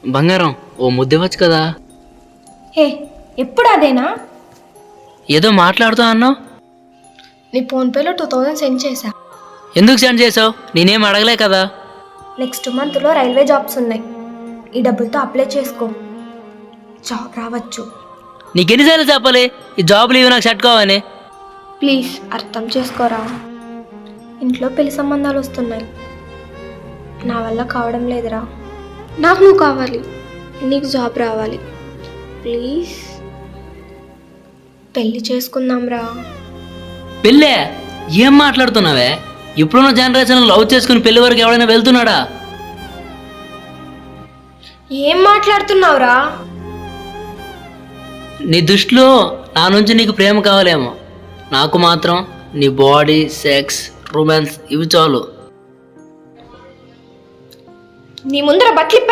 బంగారం ఓ ముద్దివచ్చు కదా. ఏ ఎప్పుడు అదేనా? ఏదో మాట్లాడుతా అన్నావు. నీ ఫోన్పేలో 2000 సెండ్ చేశా. ఎందుకు సెండ్ చేసావు? నేనేం అడగలే కదా. నెక్స్ట్ మంత్లో రైల్వే జాబ్స్ ఉన్నాయి. ఈ డబ్బులతో అప్లై చేసుకో, జాబ్ రావచ్చు. నీకెన్నిసార్లు చెప్పాలి ఈ జాబులు ఇవి నాకు సెట్ కావని? ప్లీజ్ అర్థం చేసుకోరా. ఇంట్లో పెళ్లి సంబంధాలు వస్తున్నాయి, నా వల్ల కావడం లేదురా. నాకు నువ్వు కావాలి, నీకు జాబ్ రావాలి. ప్లీజ్ పెళ్లి చేసుకుందాంరా. పెళ్ళే? ఏం మాట్లాడుతున్నావే? ఇప్పుడున్న జనరేషన్ లవ్ చేసుకుని పెళ్లి వరకు ఎవడైనా వెళ్తున్నాడా? ఏం మాట్లాడుతున్నావురా? నీ దృష్టిలో నా నుంచి నీకు ప్రేమ కావాలేమో, నాకు మాత్రం నీ బాడీ, సెక్స్, రొమాన్స్ ఇవి చాలు. నీ ముందర బట్టలు